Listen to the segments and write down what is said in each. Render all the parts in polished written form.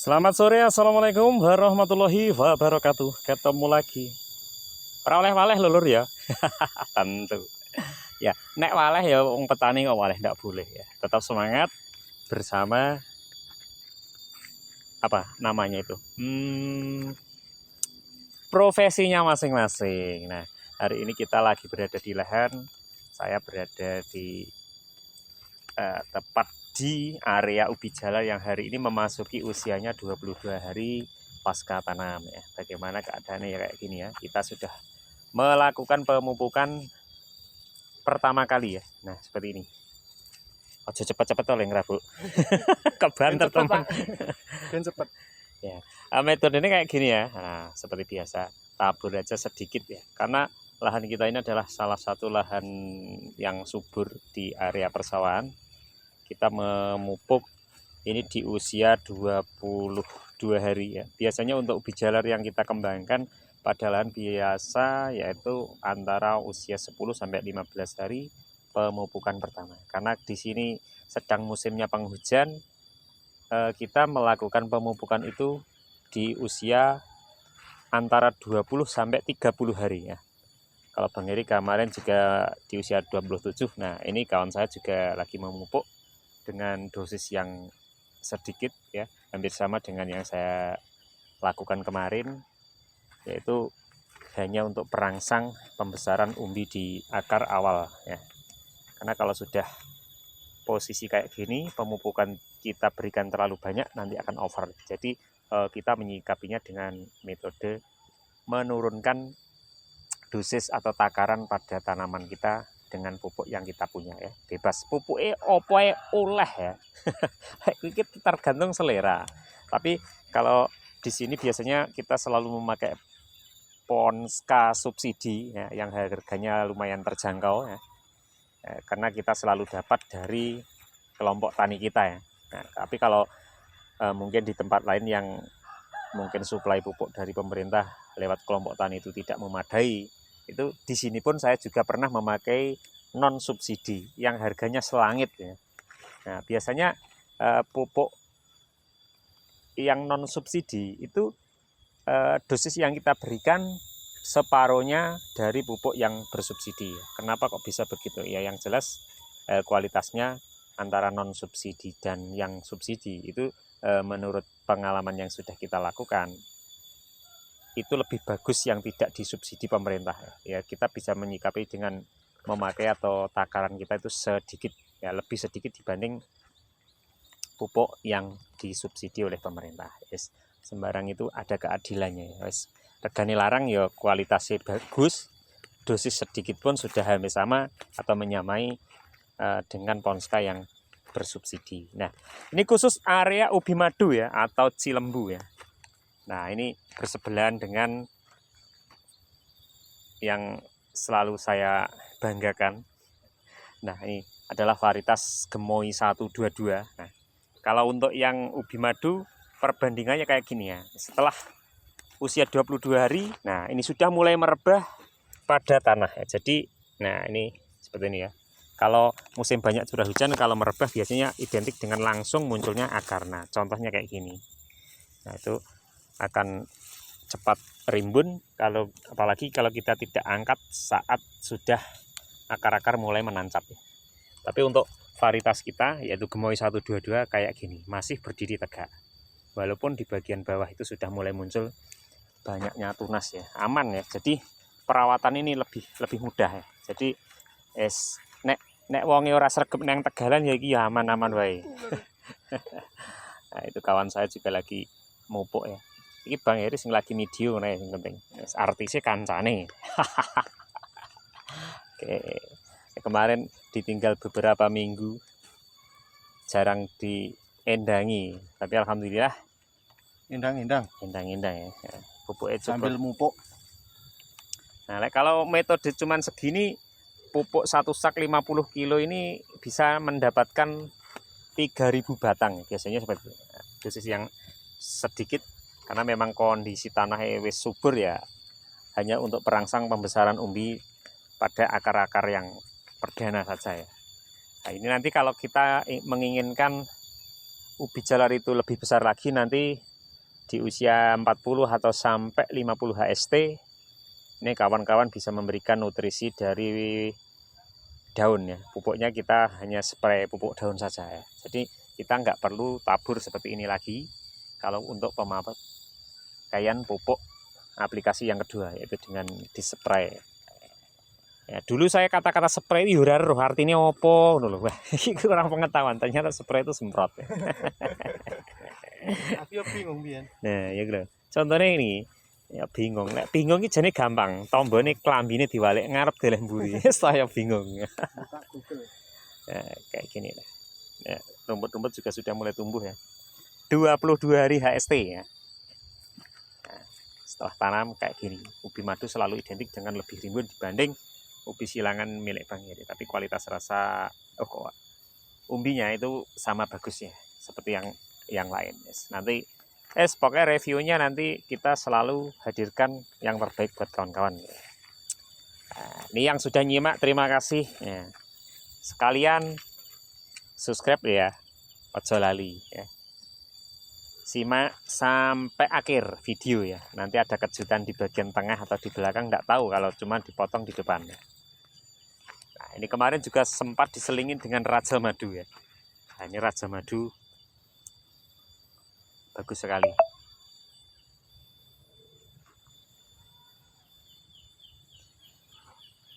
Selamat sore, assalamualaikum warahmatullahi wabarakatuh. Ketemu lagi. Ora oleh-oleh lho ya. Tentu. Ya, nek waleh ya wong petani kok waleh ndak boleh ya. Tetap semangat bersama apa namanya itu? Profesinya masing-masing. Nah, hari ini kita lagi berada di lahan. Saya berada di tepat di area ubi jalar yang hari ini memasuki usianya 22 hari pasca tanam ya. Bagaimana keadaannya ya kayak gini ya. Kita sudah melakukan pemupukan pertama kali ya. Nah, seperti ini. Ojo cepet-cepet oleh ngerabu. Kebanter teman. Dan cepet. Ya. Metode ini kayak gini ya. Nah, seperti biasa, tabur aja sedikit ya. Karena lahan kita ini adalah salah satu lahan yang subur di area persawahan. Kita memupuk ini di usia 22 hari ya. Biasanya untuk ubi jalar yang kita kembangkan pada lahan biasa yaitu antara usia 10 sampai 15 hari pemupukan pertama. Karena di sini sedang musimnya penghujan, kita melakukan pemupukan itu di usia antara 20 sampai 30 hari ya. Kalau Bang Heri kemarin juga di usia 27. Nah, ini kawan saya juga lagi memupuk dengan dosis yang sedikit ya, hampir sama dengan yang saya lakukan kemarin, yaitu hanya untuk perangsang pembesaran umbi di akar awal ya. Karena kalau sudah posisi kayak gini, pemupukan kita berikan terlalu banyak nanti akan over. Jadi kita menyikapinya dengan metode menurunkan dosis atau takaran pada tanaman kita dengan pupuk yang kita punya ya. Bebas pupuknya opoe oleh ya. Itu tergantung selera. Tapi kalau di sini biasanya kita selalu memakai Ponska subsidi ya, yang harganya lumayan terjangkau ya. Karena kita selalu dapat dari kelompok tani kita ya. Nah, tapi kalau mungkin di tempat lain yang mungkin suplai pupuk dari pemerintah lewat kelompok tani itu tidak memadai, itu di sini pun saya juga pernah memakai non subsidi yang harganya selangit ya. Nah, biasanya pupuk yang non subsidi itu dosis yang kita berikan separuhnya dari pupuk yang bersubsidi. Kenapa kok bisa begitu? Ya yang jelas kualitasnya antara non subsidi dan yang subsidi itu menurut pengalaman yang sudah kita lakukan itu lebih bagus yang tidak disubsidi pemerintah ya. Kita bisa menyikapi dengan memakai atau takaran kita itu sedikit ya, lebih sedikit dibanding pupuk yang disubsidi oleh pemerintah. Yes. Sembarang itu ada keadilannya. Yes. Regane larang ya kualitasnya bagus, dosis sedikit pun sudah hampir sama atau menyamai dengan Ponska yang bersubsidi. Nah, ini khusus area ubi madu ya atau Cilembu ya. Nah, ini bersebelahan dengan yang selalu saya banggakan. Nah, ini adalah varietas Gemoy 122. Nah, kalau untuk yang ubi madu perbandingannya kayak gini ya. Setelah usia 22 hari, nah ini sudah mulai merebah pada tanah ya. Jadi, nah ini seperti ini ya. Kalau musim banyak curah hujan, kalau merebah biasanya identik dengan langsung munculnya akar. Nah, contohnya kayak gini. Nah, itu akan cepat rimbun kalau apalagi kalau kita tidak angkat saat sudah akar-akar mulai menancap ya. Tapi untuk varietas kita yaitu Gemoy 122 kayak gini, masih berdiri tegak. Walaupun di bagian bawah itu sudah mulai muncul banyaknya tunas ya, aman ya. Jadi perawatan ini lebih mudah ya. Jadi nek wonge ora sregep neng Tegalan ya iki ya aman-aman wae. Nah, itu kawan saya juga lagi mupuk ya. Ini Bang Heri sing lagi video nih yang penting. Artisnya kancane. Oke. Kemarin ditinggal beberapa minggu jarang diendangi, tapi alhamdulillah Indang-indang ya. Pupuknya cukup. sambil mupuk. Nah, kalau metode cuman segini pupuk satu sak 50 kilo ini bisa mendapatkan 3000 batang biasanya seperti itu. Dosis yang sedikit karena memang kondisi tanahnya wis subur ya, hanya untuk perangsang pembesaran umbi pada akar-akar yang perdana saja ya. Nah, ini nanti kalau kita menginginkan ubi jalar itu lebih besar lagi, nanti di usia 40 atau sampai 50 HST, ini kawan-kawan bisa memberikan nutrisi dari daun ya. Pupuknya kita hanya spray pupuk daun saja ya. Jadi kita nggak perlu tabur seperti ini lagi kalau untuk pemakaian pupuk aplikasi yang kedua, yaitu dengan dispray. Ya, dulu saya kata-kata spray itu ora roh artinya opo ngono lho. Wah, iki kurang pengetahuan. Ternyata spray itu semprot. Aku ya bingung Bian. Nah, ya gitu. Contohnya ini, ya bingung. Nek bingung iki jane gampang. Tombone klambine diwalik ngarep deleh mburi. Saya bingung. Buka Google. Nah, kayak gini lah. Nah, rumput-rumput juga sudah mulai tumbuh ya. 22 hari HST ya. Nah, setelah tanam kayak gini. Ubi madu selalu identik dengan lebih rimbun dibanding ubi silangan milik Bang Heri. Tapi kualitas rasa umbinya itu sama bagusnya seperti yang lain. Nanti pokoknya reviewnya nanti kita selalu hadirkan yang terbaik buat kawan-kawan. Nah, ini yang sudah nyimak terima kasih ya. Sekalian subscribe ya, ojo lali ya. Simak sampai akhir video ya. Nanti ada kejutan di bagian tengah atau di belakang, nggak tahu kalau cuma dipotong di depan. Nah, ini kemarin juga sempat diselingin dengan Raja Madu ya. Nah, ini Raja Madu bagus sekali.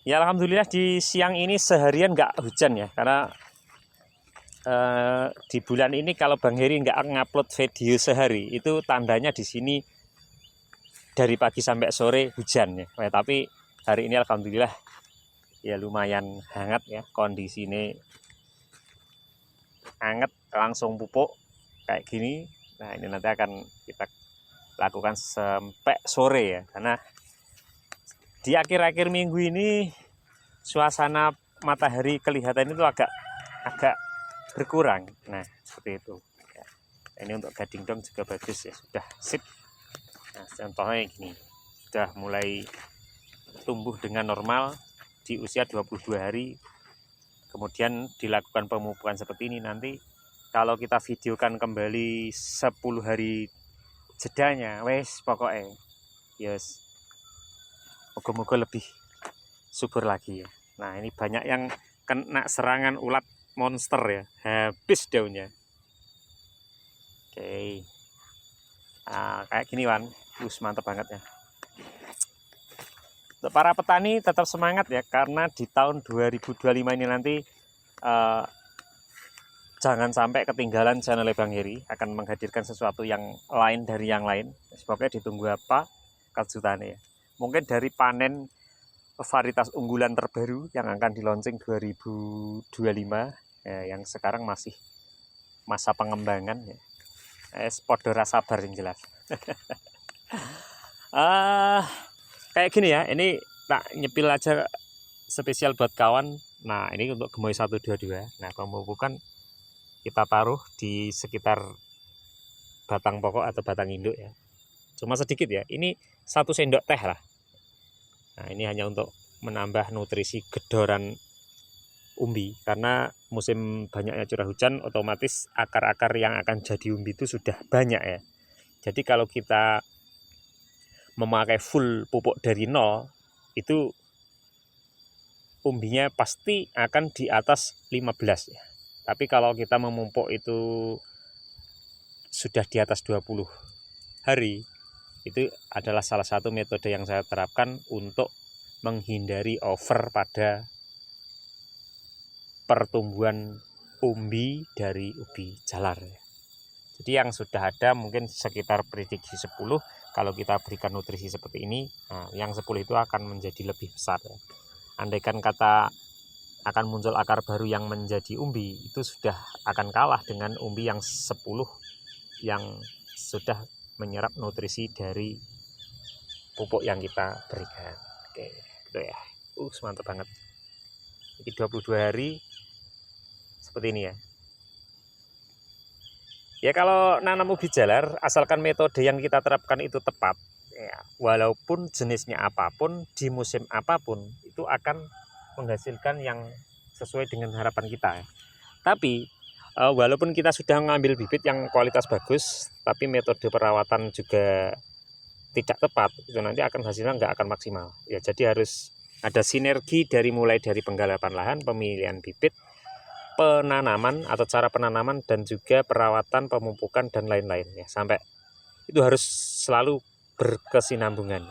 Ya alhamdulillah di siang ini seharian nggak hujan ya, karena di bulan ini kalau Bang Heri nggak ngupload video sehari itu tandanya di sini dari pagi sampai sore hujan ya. Tapi hari ini alhamdulillah ya lumayan hangat ya, kondisi ini hangat, langsung pupuk kayak gini. Nah ini nanti akan kita lakukan sampai sore ya, karena di akhir-akhir minggu ini suasana matahari kelihatan itu agak berkurang. Nah seperti itu ya. Ini untuk gading dong juga bagus ya, sudah sip. Nah contohnya gini, sudah mulai tumbuh dengan normal di usia 22 hari. Kemudian dilakukan pemupukan seperti ini. Nanti kalau kita videokan kembali 10 hari jedanya, wes pokoknya yes, moga-moga lebih subur lagi ya. Nah ini banyak yang kena serangan ulat monster ya, habis daunnya. Oke. Nah, kayak gini Wan, mantap banget ya. Untuk para petani tetap semangat ya, karena di tahun 2025 ini nanti jangan sampai ketinggalan channel Bang Heri, akan menghadirkan sesuatu yang lain dari yang lain. Pokoknya ditunggu apa kejutannya ya. Mungkin dari panen varietas unggulan terbaru yang akan di launching 2025 ya, yang sekarang masih masa pengembangan ya. Podora sabar yang jelas. Kayak gini ya, ini tak nyepil aja spesial buat kawan. Nah ini untuk gemoy 122. Nah pemupukan kita taruh di sekitar batang pokok atau batang induk ya, cuma sedikit ya, ini 1 sendok teh lah. Nah ini hanya untuk menambah nutrisi gedoran umbi, karena musim banyaknya curah hujan otomatis akar-akar yang akan jadi umbi itu sudah banyak ya. Jadi kalau kita memakai full pupuk dari nol, itu umbinya pasti akan di atas 15 ya. Tapi kalau kita memupuk itu sudah di atas 20 hari, itu adalah salah satu metode yang saya terapkan untuk menghindari over pada pertumbuhan umbi dari ubi jalar. Jadi yang sudah ada mungkin sekitar prediksi 10, kalau kita berikan nutrisi seperti ini, nah, yang 10 itu akan menjadi lebih besar ya. Andaikan kata akan muncul akar baru yang menjadi umbi, itu sudah akan kalah dengan umbi yang 10 yang sudah menyerap nutrisi dari pupuk yang kita berikan. Oke, gitu ya. Mantap banget. Jadi 22 hari seperti ini ya. Ya kalau nanam ubi jalar, asalkan metode yang kita terapkan itu tepat ya, walaupun jenisnya apapun, di musim apapun, itu akan menghasilkan yang sesuai dengan harapan kita ya. Tapi walaupun kita sudah mengambil bibit yang kualitas bagus, tapi metode perawatan juga tidak tepat, itu nanti akan hasilnya nggak akan maksimal. Ya, jadi harus ada sinergi mulai dari penggalapan lahan, pemilihan bibit, penanaman atau cara penanaman, dan juga perawatan, pemupukan, dan lain-lain ya. Sampai itu harus selalu berkesinambungan.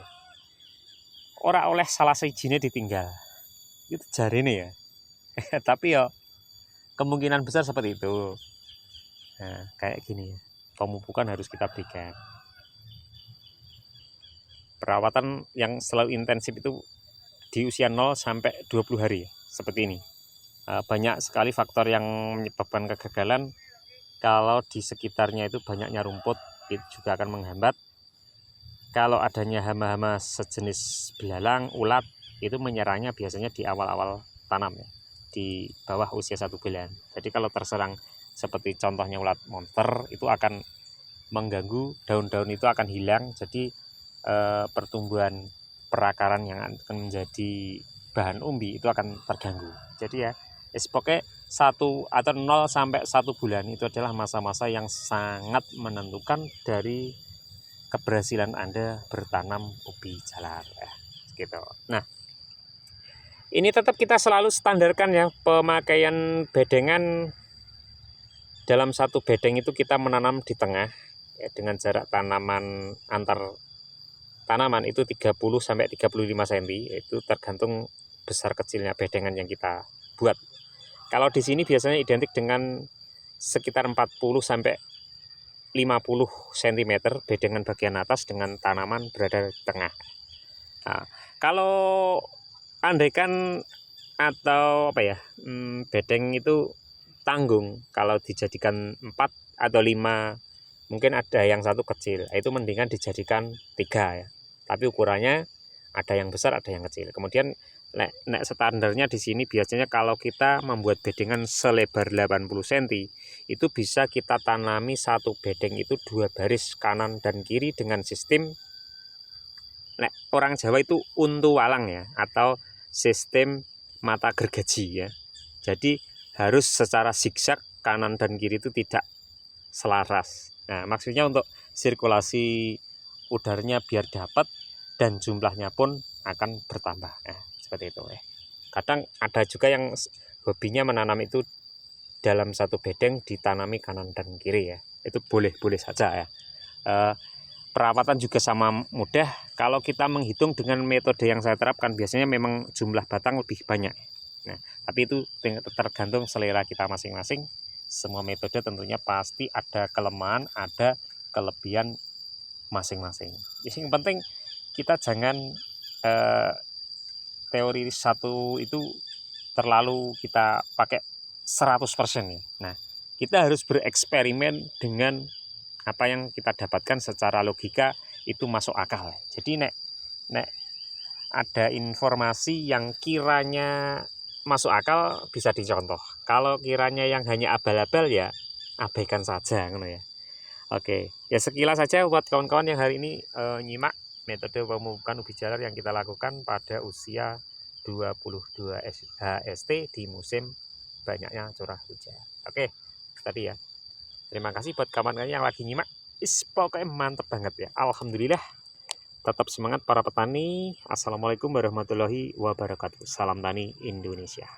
Ora oleh salah sijine ditinggal. Itu jarine ya. Tapi ya kemungkinan besar seperti itu. Nah, kayak gini ya. Pemupukan harus kita berikan. Perawatan yang selalu intensif itu di usia 0 sampai 20 hari ya, seperti ini. Banyak sekali faktor yang menyebabkan kegagalan. Kalau di sekitarnya itu banyaknya rumput, itu juga akan menghambat. Kalau adanya hama-hama sejenis belalang, ulat, itu menyerangnya biasanya di awal-awal tanam ya, di bawah usia 1 bulan. Jadi kalau terserang seperti contohnya ulat monster, itu akan mengganggu, daun-daun itu akan hilang. Jadi pertumbuhan perakaran yang akan menjadi bahan umbi itu akan terganggu. Jadi ya, pokoknya 1 atau 0 sampai 1 bulan itu adalah masa-masa yang sangat menentukan dari keberhasilan Anda bertanam ubi jalar ya, gitu. Nah, ini tetap kita selalu standarkan ya, pemakaian bedengan. Dalam satu bedeng itu kita menanam di tengah ya, dengan jarak tanaman antar tanaman itu 30 sampai 35 cm, itu tergantung besar kecilnya bedengan yang kita buat. Kalau di sini biasanya identik dengan sekitar 40 sampai 50 cm bedengan bagian atas dengan tanaman berada di tengah. Nah, kalau andaikan atau apa ya, bedeng itu tanggung, kalau dijadikan 4 atau 5, mungkin ada yang satu kecil, itu mendingan dijadikan 3 ya. Tapi ukurannya ada yang besar, ada yang kecil. Kemudian nek standarnya di sini biasanya kalau kita membuat bedengan selebar 80 cm, itu bisa kita tanami satu bedeng itu 2 baris kanan dan kiri dengan sistem orang Jawa itu untu walang ya, atau sistem mata gergaji ya. Jadi harus secara zigzag kanan dan kiri itu tidak selaras. Nah, maksudnya untuk sirkulasi udaranya biar dapat dan jumlahnya pun akan bertambah. Nah, seperti itu ya. Kadang ada juga yang hobinya menanam itu dalam satu bedeng ditanami kanan dan kiri ya. Itu boleh-boleh saja ya. Perawatan juga sama mudah. Kalau kita menghitung dengan metode yang saya terapkan, biasanya memang jumlah batang lebih banyak. Nah, tapi itu tergantung selera kita masing-masing. Semua metode tentunya pasti ada kelemahan, ada kelebihan masing-masing. Yang penting kita jangan teori satu itu terlalu kita pakai 100% ya. Nah, kita harus bereksperimen dengan apa yang kita dapatkan secara logika itu masuk akal. Jadi nek ada informasi yang kiranya masuk akal bisa dicontoh. Kalau kiranya yang hanya abal-abal ya abaikan saja gitu ya. Oke, ya sekilas saja buat kawan-kawan yang hari ini nyimak metode pemupukan ubi jalar yang kita lakukan pada usia 22 HST di musim banyaknya curah hujan. Oke, tadi ya. Terima kasih buat kawan-kawan yang lagi nyimak. Pokoknya mantep banget ya. Alhamdulillah. Tetap semangat para petani. Assalamualaikum warahmatullahi wabarakatuh. Salam tani Indonesia.